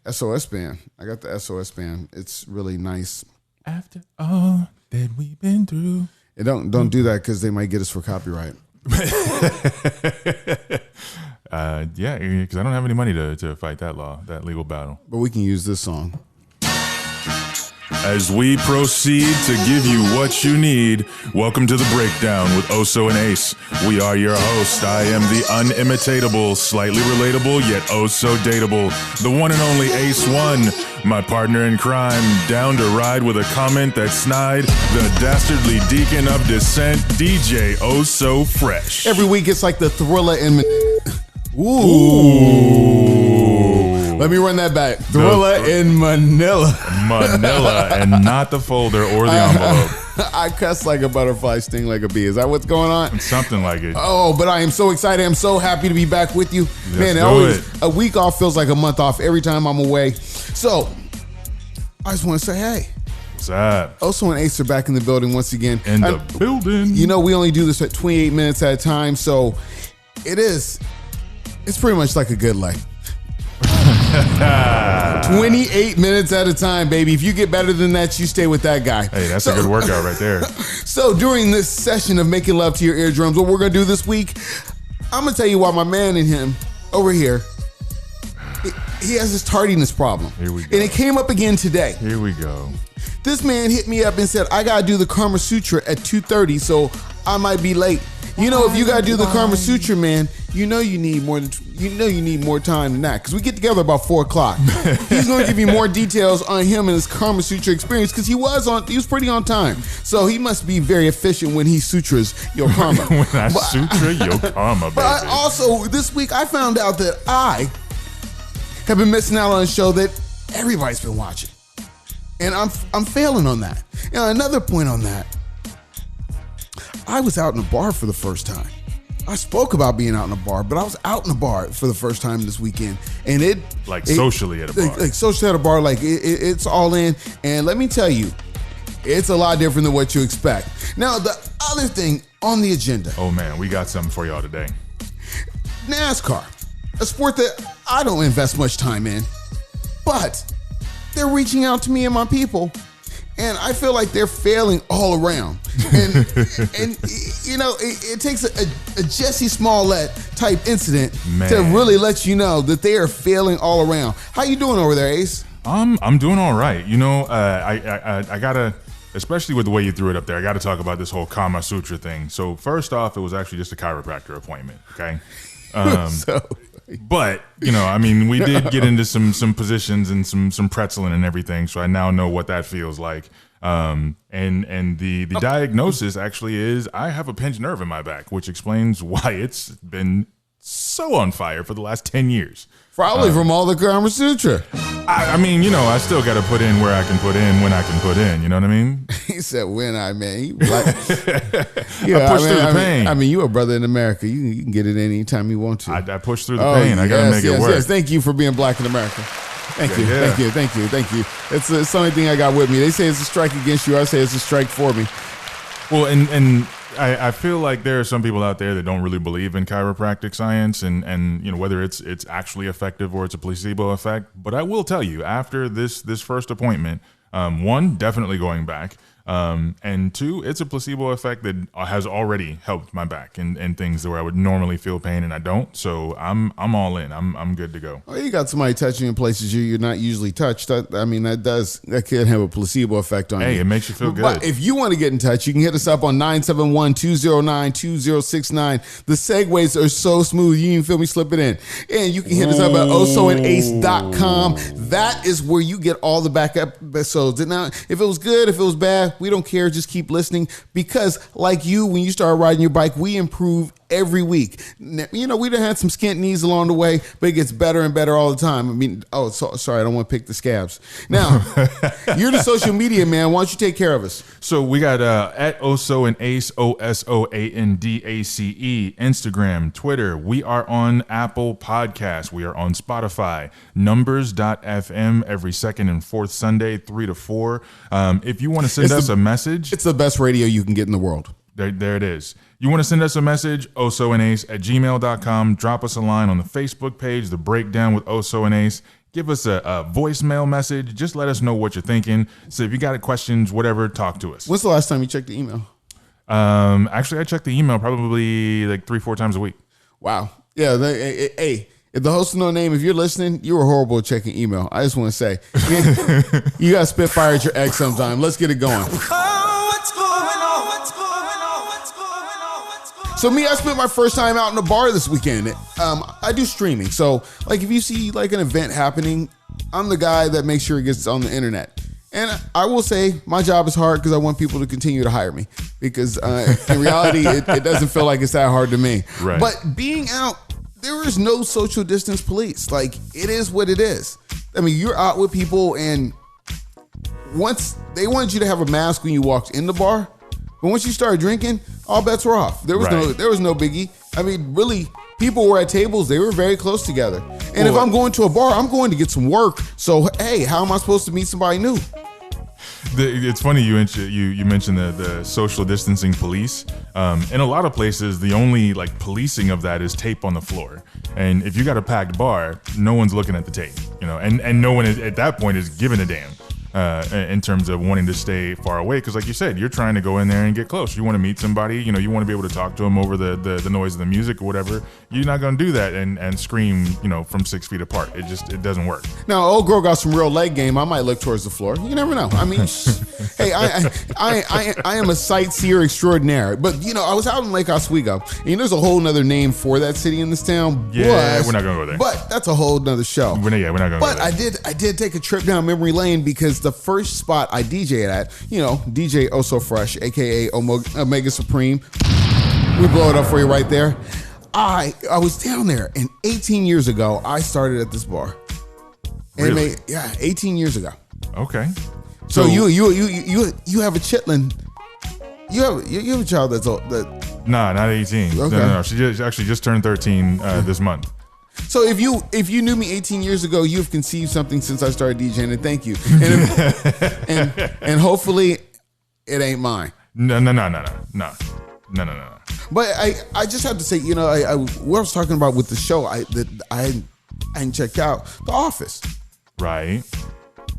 SOS band. I got the SOS band. It's really nice. After all that we've been through. And don't do that because they might get us for copyright. Yeah, because I don't have any money to fight that legal battle. But we can use this song. As we proceed to give you what you need, welcome to the Breakdown with Oso and Ace. We are your host. I am the unimitatable, slightly relatable, yet oh so dateable, the one and only Ace One, my partner in crime, down to ride with a comment that snide, the dastardly deacon of dissent, DJ Oh So Fresh. Every week it's like the thriller in... Ooh. Let me run that back. Thriller in Manila. Manila and not the folder or the envelope. I cuss like a butterfly, sting like a bee. Is that what's going on? Something like it. Oh, but I am so excited. I'm so happy to be back with you. Let's Man, a week off feels like a month off every time I'm away. So, I just want to say, hey. What's up? Oso and Ace are back in the building once again. In the building. You know, we only do this at 28 minutes at a time, so it's pretty much like a good life. 28 minutes at a time, baby. If you get better than that, you stay with that guy. Hey, that's a good workout right there. So during this session of making love to your eardrums, what we're going to do this week, I'm going to tell you why my man in him over here, he has this tardiness problem. Here we go. And it came up again today. Here we go. This man hit me up and said, I got to do the Kama Sutra at 2:30, so I might be late. You know, if you got to do the Kama Sutra, man, you need more time than that, because we get together about 4:00. He's going to give you more details on him and his Kama Sutra experience, because he was pretty on time. So he must be very efficient when he sutras your karma. When I sutra your karma, baby. But I also, this week, I found out that I have been missing out on a show that everybody's been watching. And I'm failing on that. Now, another point on that, I was out in a bar for the first time. I spoke about being out in a bar, but I was out in a bar for the first time this weekend. And socially at a bar. Like socially at a bar, it's all in. And let me tell you, it's a lot different than what you expect. Now, the other thing on the agenda. Oh, man, we got something for y'all today. NASCAR, a sport that I don't invest much time in, but they're reaching out to me and my people. And I feel like they're failing all around. And you know, it takes a Jesse Smollett type incident to really let you know that they are failing all around. How you doing over there, Ace? I'm doing all right. You know, I gotta, especially with the way you threw it up there, I gotta talk about this whole Kama Sutra thing. So first off, it was actually just a chiropractor appointment, okay? But, you know, I mean, we did get into some positions and some pretzeling and everything, so I now know what that feels like. And the diagnosis actually is I have a pinched nerve in my back, which explains why it's been so on fire for the last 10 years. Probably from all the Kama Sutra. I mean, you know, I still got to put in where I can put in when I can put in. You know what I mean? He said, when I mean. I push through the pain. I mean, you a brother in America. You can get it anytime you want to. I push through the pain. I got to make it work. Yes. Thank you for being black in America. Thank you. It's the only thing I got with me. They say it's a strike against you. I say it's a strike for me. Well, and I feel like there are some people out there that don't really believe in chiropractic science and you know, whether it's actually effective or it's a placebo effect. But I will tell you, after this first appointment, one, definitely going back. And two, it's a placebo effect that has already helped my back and things where I would normally feel pain and I don't. So I'm all in. I'm good to go. Oh, you got somebody touching you in places you're not usually touched. That can have a placebo effect on you. Hey, it makes you feel good. But if you want to get in touch, you can hit us up on 971-209-2069. The segues are so smooth, you even feel me slipping in. And you can hit us up at osoandace.com. That is where you get all the back episodes. And now, if it was good, if it was bad, we don't care. Just keep listening, because like you, when you start riding your bike, we improve every week. You know, we done had some skint knees along the way, but it gets better and better all the time. I mean, sorry, I don't want to pick the scabs. Now, you're the social media man. Why don't you take care of us? So we got at Oso and Ace, OSOANDACE, Instagram, Twitter. We are on Apple Podcasts. We are on Spotify, numbers.fm every second and fourth Sunday, 3 to 4. If you want to send us a message. It's the best radio you can get in the world. There it is. You want to send us a message, osoandace@gmail.com. Drop us a line on the Facebook page, The Breakdown with Oso and Ace. give us a voicemail message. Just let us know what you're thinking. So if you got questions, whatever, talk to us. When's the last time you checked the email? Actually, I check the email probably like 3-4 times a week. Wow. Yeah. Hey, if the host is no name, if you're listening, you were horrible at checking email. I just want to say, you got to spitfire at your ex sometime. Let's get it going. So me, I spent my first time out in a bar this weekend. I do streaming. So like if you see like an event happening, I'm the guy that makes sure it gets on the internet. And I will say my job is hard because I want people to continue to hire me because in reality, it doesn't feel like it's that hard to me. Right. But being out, there is no social distance police. Like it is what it is. I mean, you're out with people and once they wanted you to have a mask when you walked in the bar, but once you started drinking, all bets were off. There was no biggie. I mean, really, people were at tables. They were very close together. And if I'm going to a bar, I'm going to get some work. So, hey, how am I supposed to meet somebody new? It's funny you mentioned the social distancing police. In a lot of places, the only like policing of that is tape on the floor. And if you got a packed bar, no one's looking at the tape, and no one is, at that point is giving a damn. In terms of wanting to stay far away, because like you said, you're trying to go in there and get close. You want to meet somebody, you want to be able to talk to them over the noise of the music or whatever. You're not going to do that and scream, from 6 feet apart. It doesn't work. Now, old girl got some real leg game. I might look towards the floor. You never know. I mean, hey, I am a sightseer extraordinaire. But I was out in Lake Oswego, and there's a whole nother name for that city in this town. Yeah, we're not going to go there. But that's a whole nother show. We're not going to go there. But I did take a trip down memory lane because the first spot I DJ'd at, DJ Oh So Fresh, aka Omega Supreme. We blow it up for you right there. I was down there, and 18 years ago, I started at this bar. And really? 18 years ago. Okay. So you have a chitlin. You have a child that's old. Nah, not 18. Okay. No. She just turned 13 this month. So if you knew me 18 years ago, you've conceived something since I started DJing, and thank you. And hopefully it ain't mine. No. But I just have to say, what I was talking about with the show, I hadn't checked out The Office. Right.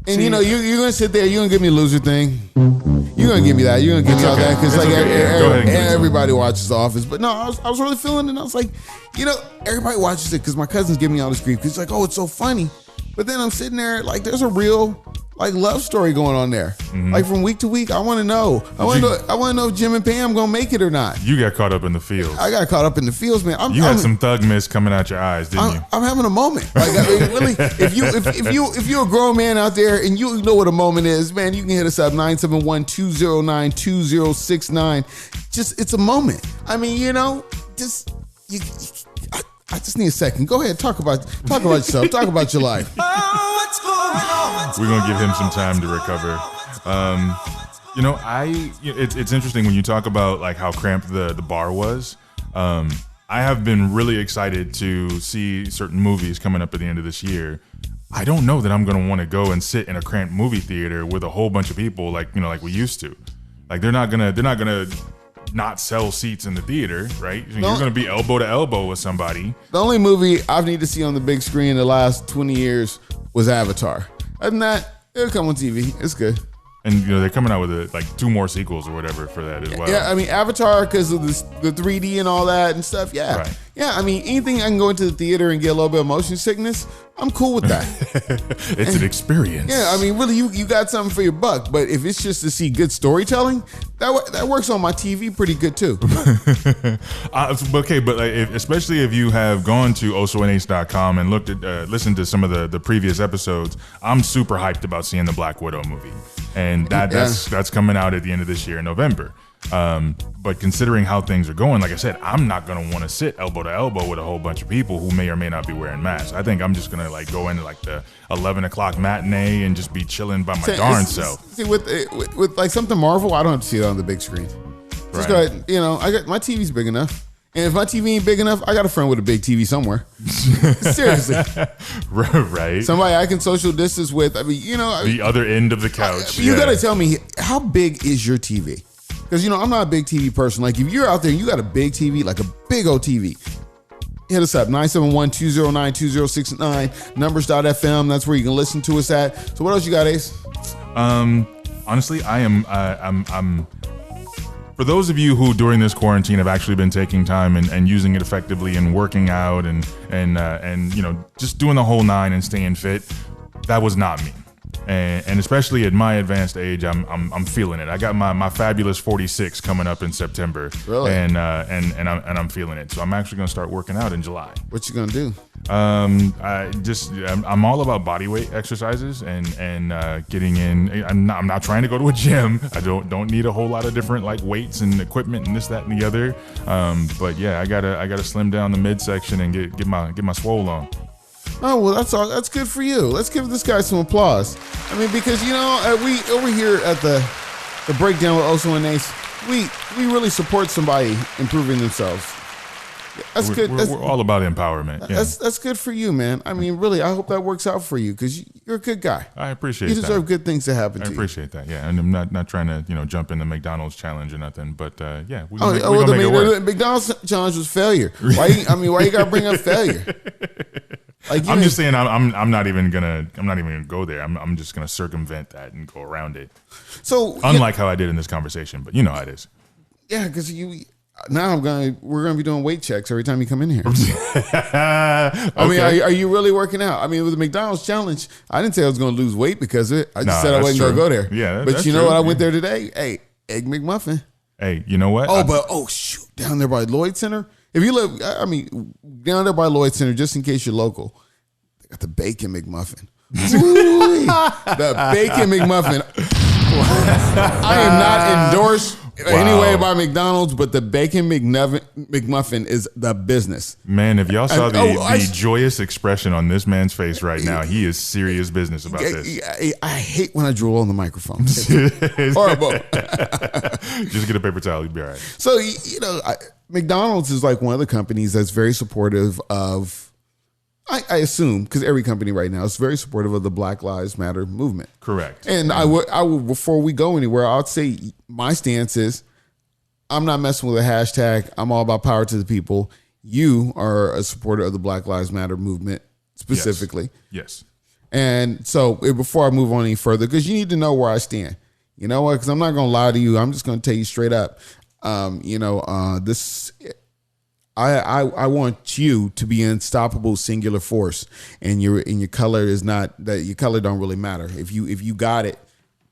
And you're gonna sit there, you're gonna give me a loser thing. You're gonna give me that. You're gonna give me all that because everybody watches The Office. But no, I was really feeling it. And I was like, everybody watches it because my cousins give me all this grief. Because it's like, oh, it's so funny. But then I'm sitting there like, there's a real love story going on there. Mm-hmm. Like from week to week, I want to know. I want to know if Jim and Pam gonna make it or not. You got caught up in the fields. I got caught up in the fields, man. You had some thug mist coming out your eyes, didn't you? I'm having a moment. Like, I mean, really, if you're a grown man out there and you know what a moment is, man, you can hit us up 971-209-2069. It's a moment. I mean, I just need a second. Go ahead, talk about yourself. Talk about your life. We're gonna give him some time to recover. It's interesting when you talk about like how cramped the bar was. I have been really excited to see certain movies coming up at the end of this year. I don't know that I'm gonna want to go and sit in a cramped movie theater with a whole bunch of people like we used to. Like they're not gonna not sell seats in the theater, right? You're going to be elbow to elbow with somebody. The only movie I've needed to see on the big screen in the last 20 years was Avatar. Other than that, it'll come on TV. It's good. And they're coming out with like 2 more sequels or whatever for that as well. Yeah, I mean Avatar because of the 3D and all that and stuff. Yeah, right. Yeah. I mean anything I can go into the theater and get a little bit of motion sickness, I'm cool with that. It's an experience. Yeah, I mean really, you got something for your buck. But if it's just to see good storytelling, that works on my TV pretty good too. Okay, but especially if you have gone to osonh.com and listened to some of the previous episodes, I'm super hyped about seeing the Black Widow movie. And that's coming out at the end of this year in November. But considering how things are going, like I said, I'm not going to want to sit elbow to elbow with a whole bunch of people who may or may not be wearing masks. I think I'm just going to go into the 11 o'clock matinee and just be chilling by my darn self. See, with like something Marvel, I don't have to see it on the big screen. Just go ahead, I got my TV's big enough. And if my TV ain't big enough, I got a friend with a big TV somewhere. Seriously. Right. Somebody I can social distance with. I mean, the other end of the couch. You got to tell me, how big is your TV? Because, I'm not a big TV person. Like, if you're out there and you got a big TV, like a big old TV, hit us up, 971-209-2069, numbers.fm. That's where you can listen to us at. So what else you got, Ace? Honestly, I'm for those of you who during this quarantine have actually been taking time and using it effectively and working out and just doing the whole nine and staying fit, that was not me. And especially at my advanced age, I'm feeling it. I got my fabulous 46 coming up in September, really, and I'm feeling it. So I'm actually gonna start working out in July. What you gonna do? I'm all about body weight exercises and getting in. I'm not trying to go to a gym. I don't need a whole lot of different like weights and equipment and this, that, and the other. But yeah, I gotta slim down the midsection and get my swole on. Oh, well, that's all. That's good for you. Let's give this guy some applause. I mean, because, we over here at the breakdown with Oso and Ace, we really support somebody improving themselves. That's good. We're all about empowerment. Yeah. That's good for you, man. I mean, really, I hope that works out for you because you're a good guy. I appreciate that. You deserve good things to happen to you. I appreciate that, yeah. And I'm not trying to, jump in the McDonald's challenge or nothing, but yeah, we the McDonald's challenge was failure. Why you got to bring up failure? Like, I'm just saying, I'm not even gonna go there. I'm just gonna circumvent that and go around it. So unlike how I did in this conversation, but you know how it is. Yeah, because we're gonna be doing weight checks every time you come in here. I mean, are you really working out? I mean, with the McDonald's challenge, I didn't say I was gonna lose weight because of it. I just said I wasn't gonna go there. Yeah, but you know what? I went there today. Hey, Egg McMuffin. Hey, you know what? Shoot, down there by Lloyd Center. If you live, down there by Lloyd Center, just in case you're local, they got the bacon McMuffin. The bacon McMuffin. I am not endorsed anyway by McDonald's, but the bacon McMuffin is the business. Man, if y'all saw the joyous expression on this man's face right now, he is serious business about this. I hate when I drool on the microphone. It's horrible. Just get a paper towel, you'll be all right. So, McDonald's is like one of the companies that's very supportive of, I assume, because every company right now is very supportive of the Black Lives Matter movement. Correct. And I would, before we go anywhere, I'd say my stance is I'm not messing with a hashtag. I'm all about power to the people. You are a supporter of the Black Lives Matter movement specifically. Yes. And so before I move on any further, because you need to know where I stand. You know what? Because I'm not going to lie to you. I'm just going to tell you straight up. I want you to be an unstoppable singular force, and your color is not that. Your color don't really matter. If you got it,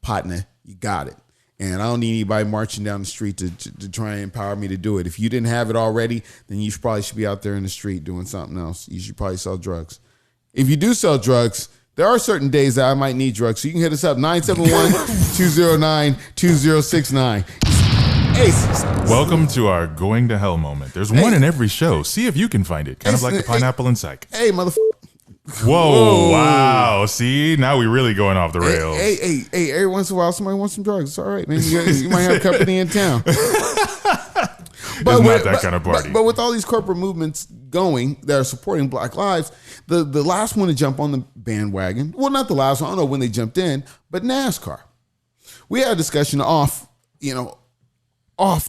partner, you got it. And I don't need anybody marching down the street to try and empower me to do it. If you didn't have it already, then you probably should be out there in the street doing something else. You should probably sell drugs. If you do sell drugs, there are certain days that I might need drugs. So you can hit us up, 971-209-2069. Ace. Welcome to our going to hell moment. There's one in every show. See if you can find it. Kind of like the pineapple in Psych. Hey, motherfucker. Whoa, wow. See, now we really going off the rails. Hey, every once in a while, somebody wants some drugs. It's all right, man. You might have company in town. But not that kind of party. But with all these corporate movements going that are supporting Black Lives, the last one to jump on the bandwagon, well, not the last one, I don't know when they jumped in, but NASCAR. We had a discussion off the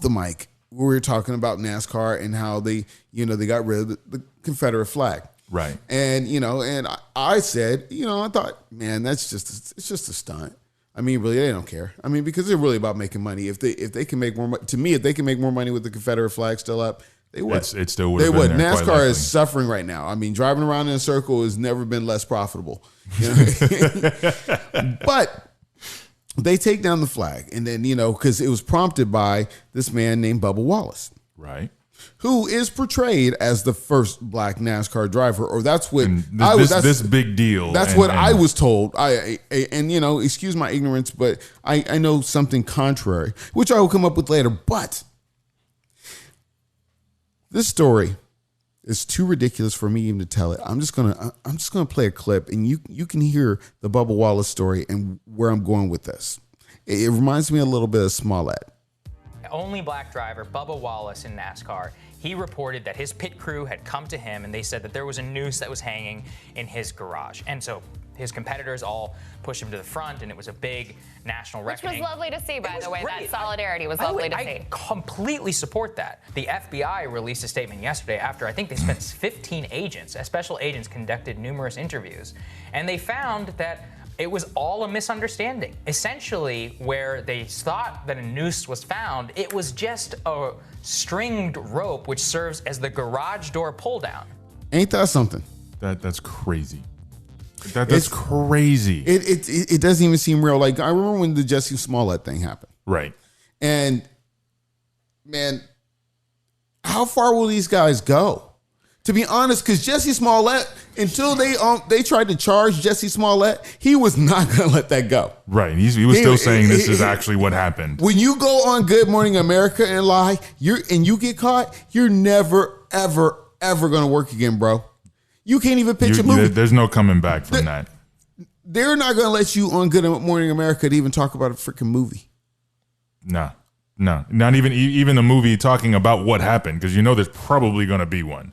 mic. We were talking about NASCAR and how they got rid of the Confederate flag. Right. And, and I said, I thought, man, it's just a stunt. I mean, really, they don't care. I mean, because they're really about making money. If they can make more money, to me, if they can make more money with the Confederate flag still up, they would. It still would. They would. NASCAR is suffering right now. I mean, driving around in a circle has never been less profitable. But they take down the flag, and then because it was prompted by this man named Bubba Wallace, right? Who is portrayed as the first black NASCAR driver, or that's what this big deal. That's what I was told. Excuse my ignorance, but I know something contrary, which I will come up with later. But this story is too ridiculous for me even to tell it. I'm just gonna play a clip, and you can hear the Bubba Wallace story and where I'm going with this. It reminds me a little bit of Smollett. Only black driver, Bubba Wallace in NASCAR, he reported that his pit crew had come to him and they said that there was a noose that was hanging in his garage. And so his competitors all pushed him to the front, and it was a big national reckoning. Which was lovely to see, by the way. Great. That solidarity was lovely to see. I completely support that. The FBI released a statement yesterday after I think they spent 15 agents, special agents conducted numerous interviews, and they found that it was all a misunderstanding. Essentially, where they thought that a noose was found, it was just a stringed rope which serves as the garage door pull down. Ain't that something? That's crazy. That's crazy. It doesn't even seem real. Like, I remember when the Jussie Smollett thing happened. Right. And man, how far will these guys go? To be honest, because Jussie Smollett, until they tried to charge Jussie Smollett, he was not going to let that go. Right. He was still saying this is actually what happened. When you go on Good Morning America and lie, you get caught, you're never, ever, ever going to work again, bro. You can't even pitch a movie. There's no coming back from that. They're not going to let you on Good Morning America to even talk about a freaking movie. No, not even the movie talking about what happened, because there's probably going to be one.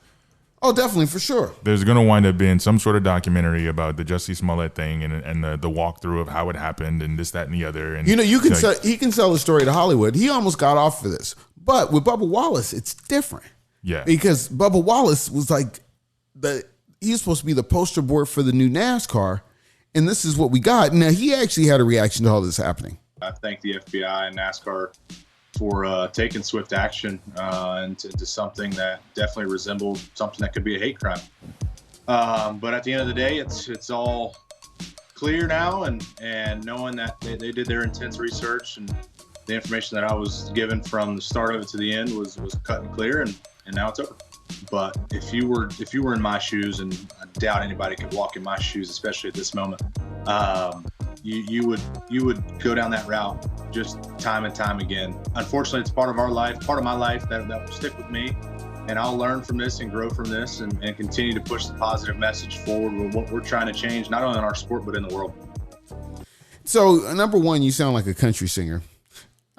Oh, definitely, for sure. There's going to wind up being some sort of documentary about the Jussie Smollett thing and the walkthrough of how it happened and this, that, and the other. And he can sell the story to Hollywood. He almost got off for this, but with Bubba Wallace, it's different. Yeah, because Bubba Wallace was like he's supposed to be the poster board for the new NASCAR, and this is what we got. Now, he actually had a reaction to all this happening. I thank the FBI and NASCAR for taking swift action into something that definitely resembled something that could be a hate crime. But at the end of the day, it's all clear now, and knowing that they did their intense research, and the information that I was given from the start of it to the end was cut and clear, and now it's over. But if you were in my shoes, and I doubt anybody could walk in my shoes, especially at this moment, you would go down that route just time and time again. Unfortunately, it's part of our life, part of my life that will stick with me, and I'll learn from this and grow from this, and continue to push the positive message forward with what we're trying to change, not only in our sport but in the world. So, number one, you sound like a country singer.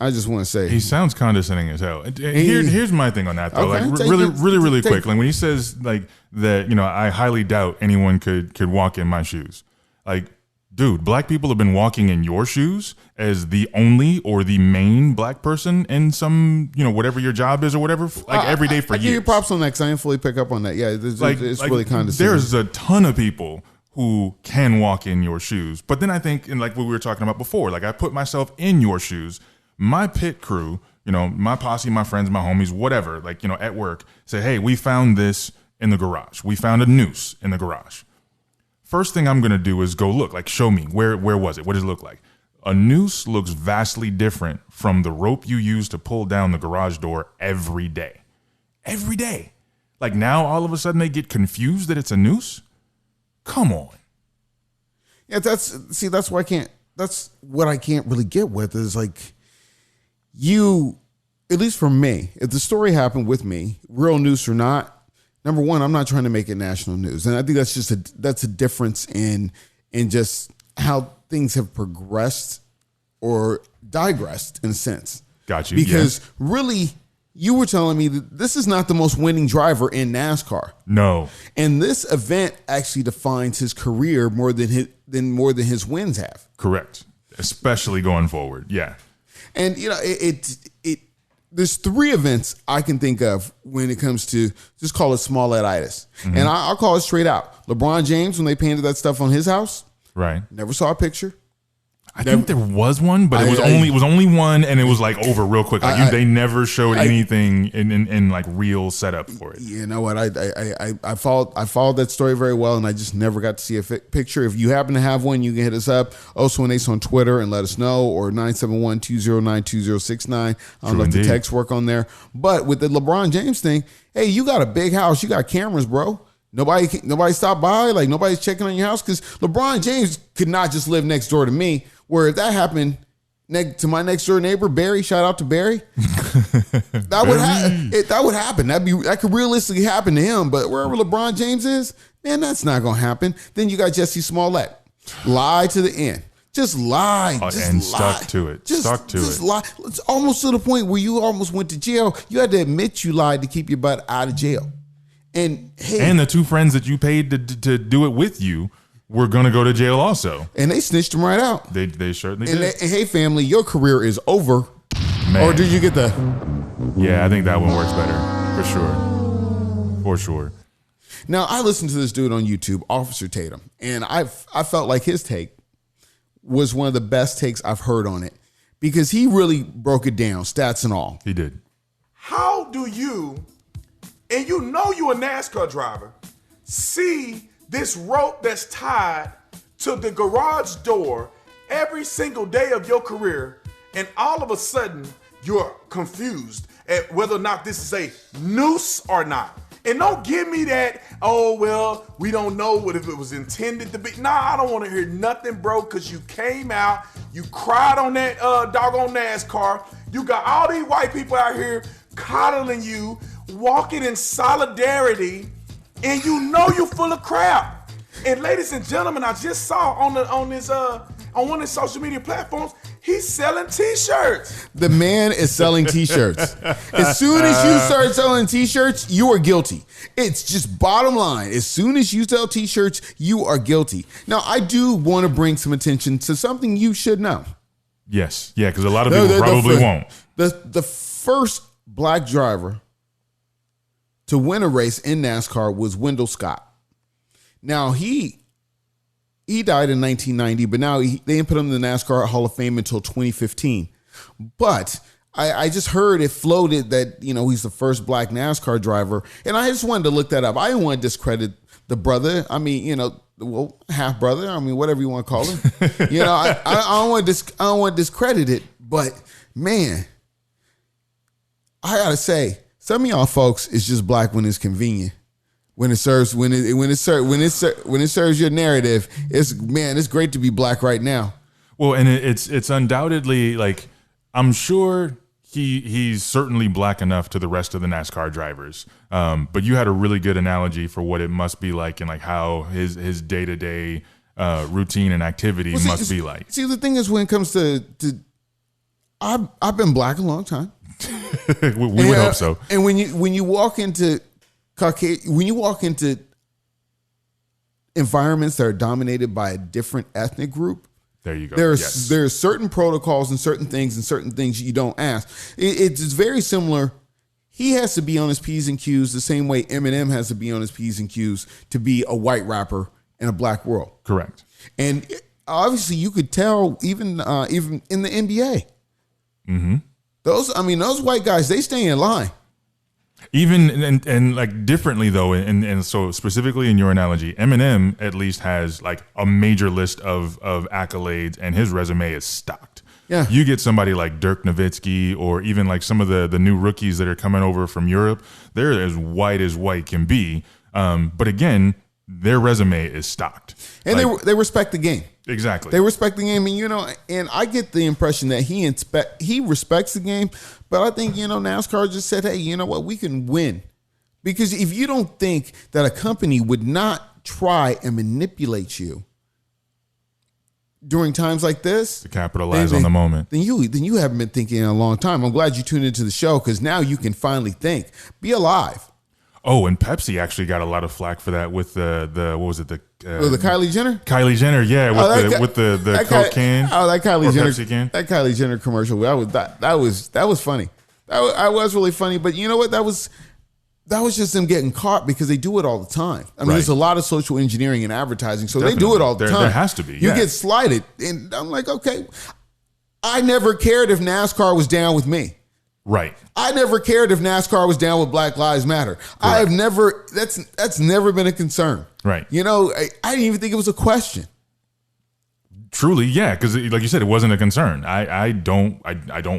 I just want to say he sounds condescending as hell. Here's my thing on that though. Okay, like really quick. Like when he says like that, I highly doubt anyone could walk in my shoes. Like, dude, black people have been walking in your shoes as the only or the main black person in some, whatever your job is or whatever, every day for years. I give you props on that because I didn't fully pick up on that. Yeah, it's really condescending. There's a ton of people who can walk in your shoes. But then I think, and like what we were talking about before, like I put myself in your shoes. My pit crew, my posse, my friends, my homies, whatever, like, at work, say, hey, we found this in the garage. We found a noose in the garage. First thing I'm going to do is go look, like, show me, where was it? What does it look like? A noose looks vastly different from the rope you use to pull down the garage door every day. Every day. Like now, all of a sudden they get confused that it's a noose? Come on. Yeah, that's what I can't really get with is like, at least for me, if the story happened with me, real news or not, number one, I'm not trying to make it national news. And I think that's a difference in just how things have progressed or digressed in a sense. Got you. Because really, you were telling me that this is not the most winning driver in NASCAR. No. And this event actually defines his career more than his wins have. Correct. Especially going forward. Yeah. And there's three events I can think of when it comes to just call it Smollett-itis. Mm-hmm. And I'll call it straight out. LeBron James, when they painted that stuff on his house, right? Never saw a picture. I think there was one, but it was only one, and it was like over real quick. Like they never showed anything in like real setup for it. You know what? I followed that story very well, and I just never got to see a picture. If you happen to have one, you can hit us up. Also, an Ace on Twitter and let us know, or 971-209-2069. I don't know if the text work on there, but with the LeBron James thing, hey, you got a big house, you got cameras, bro. Nobody stopped by, like nobody's checking on your house because LeBron James could not just live next door to me. Where if that happened to my next door neighbor Barry, shout out to Barry, that would happen. That could realistically happen to him. But wherever LeBron James is, man, that's not gonna happen. Then you got Jussie Smollett, lie to the end, just lie, and stuck to it. Just lie. It's almost to the point where you almost went to jail. You had to admit you lied to keep your butt out of jail. And hey, and the two friends that you paid to do it with you were going to go to jail also. And they snitched him right out. They certainly And did. hey, family, your career is over. Man. Or did you get the... Yeah, I think that one works better. For sure. Now, I listened to this dude on YouTube, Officer Tatum, and I felt like his take was one of the best takes I've heard on it because he really broke it down, stats and all. He did. How do you, and you know you're a NASCAR driver, see this rope that's tied to the garage door every single day of your career, and all of a sudden you're confused at whether or not this is a noose or not? And don't give me that, oh, well, we don't know what if it was intended to be. Nah, I don't want to hear nothing, bro, because you came out, you cried on that doggone NASCAR. You got all these white people out here coddling you, walking in solidarity, and you know you're full of crap. And ladies and gentlemen, I just saw on one of his social media platforms, he's selling T-shirts. The man is selling T-shirts. As soon as you start selling T-shirts, you are guilty. It's just bottom line. As soon as you sell T-shirts, you are guilty. Now, I do want to bring some attention to something you should know. Yes. Yeah, because a lot of people probably won't. The first black driver to win a race in NASCAR was Wendell Scott. Now, he died in 1990, but now they didn't put him in the NASCAR Hall of Fame until 2015. But I just heard it floated that, he's the first black NASCAR driver. And I just wanted to look that up. I didn't want to discredit the brother. I mean, half brother. I mean, whatever you want to call him. I don't want to discredit it. But, man, I got to say, some of y'all folks is just black when it's convenient. When it serves your narrative, it's great to be black right now. Well, and it's undoubtedly like I'm sure he's certainly black enough to the rest of the NASCAR drivers. But you had a really good analogy for what it must be like and like how his day-to-day routine and activity must be like. See, the thing is, when it comes to I've been black a long time. we would hope so. And when you walk into environments that are dominated by a different ethnic group, there you go. There's certain protocols and certain things you don't ask. It's very similar. He has to be on his P's and Q's the same way Eminem has to be on his P's and Q's to be a white rapper in a black world. Correct. And obviously, you could tell even in the NBA. Mm-hmm. Those white guys, they stay in line. Even and like differently though, and so specifically in your analogy, Eminem at least has like a major list of accolades, and his resume is stocked. Yeah, you get somebody like Dirk Nowitzki, or even like some of the new rookies that are coming over from Europe. They're as white can be, but again, their resume is stocked, and they respect the game. Exactly, they respect the game, and I get the impression that he respects the game. But I think, NASCAR just said, hey, you know what? We can win. Because if you don't think that a company would not try and manipulate you during times like this, to capitalize on the moment, then you haven't been thinking in a long time. I'm glad you tuned into the show because now you can finally think. Be alive. Oh, and Pepsi actually got a lot of flack for that with the what was it, the Kylie Jenner? Kylie Jenner, yeah, with the Coke can. Oh, that Kylie Jenner Pepsi can. That Kylie Jenner commercial. That was funny. That was really funny. But you know what? That was just them getting caught because they do it all the time. I mean, there's a lot of social engineering and advertising, so Definitely. They do it all the time. There has to be. You get slighted, and I'm like, okay. I never cared if NASCAR was down with me. Right. I never cared if NASCAR was down with Black Lives Matter. Correct. I have never. That's never been a concern. Right. I didn't even think it was a question. Truly, yeah, because like you said, it wasn't a concern. I don't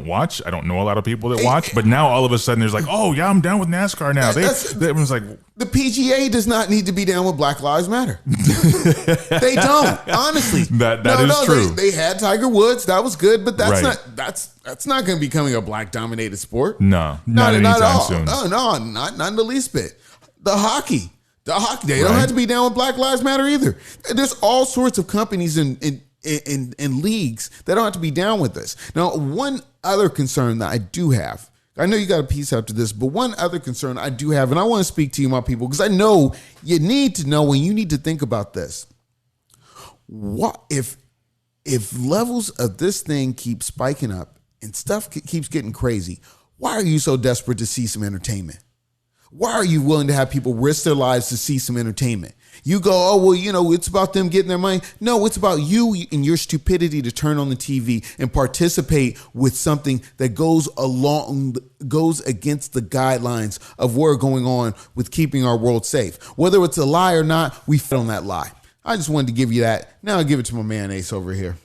watch. I don't know a lot of people that watch, but now all of a sudden there's like, oh yeah, I'm down with NASCAR now. Everyone's like, the PGA does not need to be down with Black Lives Matter. They don't, honestly. That is true. They had Tiger Woods, that was good, but that's not going to be becoming a black dominated sport. No, not anytime soon. No, not in the least bit. The hockey, they don't have to be down with Black Lives Matter either. There's all sorts of companies in leagues that don't have to be down with this. Now, one other concern that I do have, I know you got a piece after this, but one other concern I do have, and I want to speak to you, my people, because I know you need to know and you need to think about this. what if levels of this thing keep spiking up and stuff keeps getting crazy? Why are you so desperate to see some entertainment? Why are you willing to have people risk their lives to see some entertainment? You go, oh, well, you know, it's about them getting their money. No, it's about you and your stupidity to turn on the TV and participate with something that goes against the guidelines of what are going on with keeping our world safe. Whether it's a lie or not, we fell on that lie. I just wanted to give you that. Now I'll give it to my man Ace over here.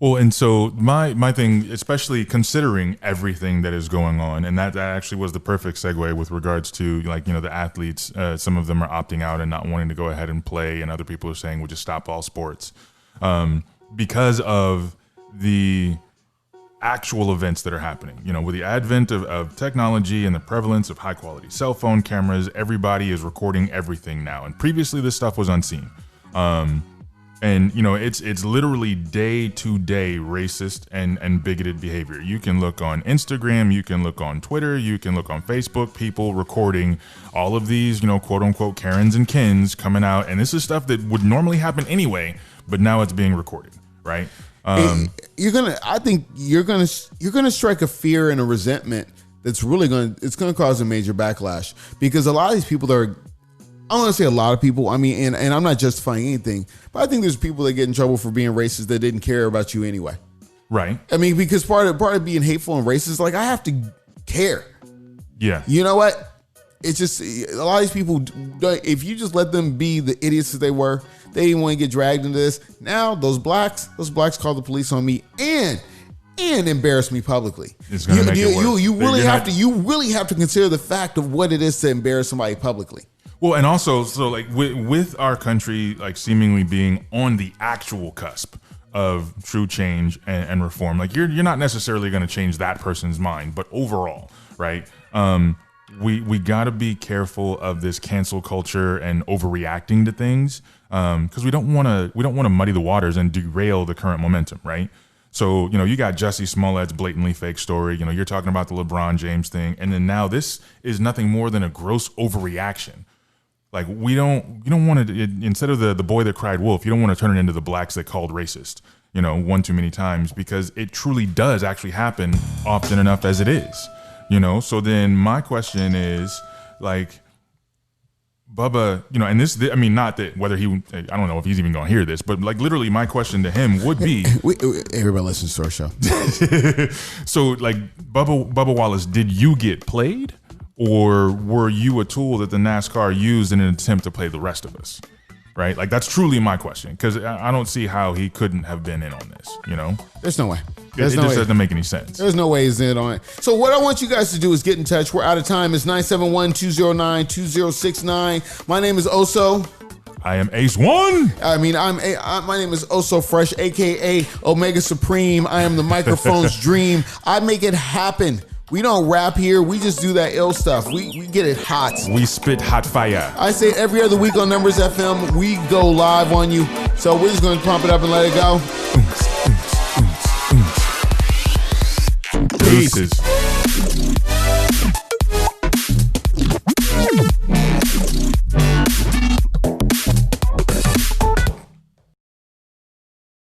Well, and so my thing, especially considering everything that is going on, and that actually was the perfect segue with regards to, like, you know, the athletes. Some of them are opting out and not wanting to go ahead and play, and other people are saying we'll just stop all sports because of the actual events that are happening. You know, with the advent of technology and the prevalence of high quality cell phone cameras, everybody is recording everything now. And previously this stuff was unseen. And, you know, it's literally day-to-day racist and bigoted behavior. You can look on Instagram, you can look on Twitter, you can look on Facebook, people recording all of these, you know, quote-unquote Karens and Kens coming out. And this is stuff that would normally happen anyway, but now it's being recorded, right? I think you're gonna strike a fear and a resentment that's really gonna cause a major backlash, because a lot of these people that are, I don't want to say a lot of people, I mean, and I'm not justifying anything, but I think there's people that get in trouble for being racist that didn't care about you anyway. Right. I mean, because part of being hateful and racist, like, I have to care. Yeah. You know what? It's just, a lot of these people, if you just let them be the idiots that they were, they didn't want to get dragged into this. Now, those blacks call the police on me and embarrass me publicly. It's gonna make it worse. You really have to consider the fact of what it is to embarrass somebody publicly. Well, and also, so like with our country, like seemingly being on the actual cusp of true change and reform, like you're not necessarily going to change that person's mind, but overall, right? We got to be careful of this cancel culture and overreacting to things, because we don't want to muddy the waters and derail the current momentum, right? So, you know, you got Jussie Smollett's blatantly fake story. You know, you're talking about the LeBron James thing, and then now this is nothing more than a gross overreaction. Like, you don't want to, instead of the boy that cried wolf, you don't want to turn it into the blacks that called racist, you know, one too many times, because it truly does actually happen often enough as it is, you know? So then my question is, like, Bubba, you know, and this, I mean, not that whether I don't know if he's even going to hear this, but like literally my question to him would be. Everybody listens to our show. So like, Bubba Wallace, did you get played? Or were you a tool that the NASCAR used in an attempt to play the rest of us? Right? Like, that's truly my question, because I don't see how he couldn't have been in on this, you know? There's no way. It just doesn't make any sense. There's no way he's in on it. So what I want you guys to do is get in touch. We're out of time. It's 971-209-2069. My name is Oso. I am Ace One. I mean, my name is Oso Fresh, a.k.a. Omega Supreme. I am the microphone's dream. I make it happen. We don't rap here. We just do that ill stuff. We get it hot. We spit hot fire. I say every other week on Numbers FM, we go live on you. So we're just going to pump it up and let it go. Peace.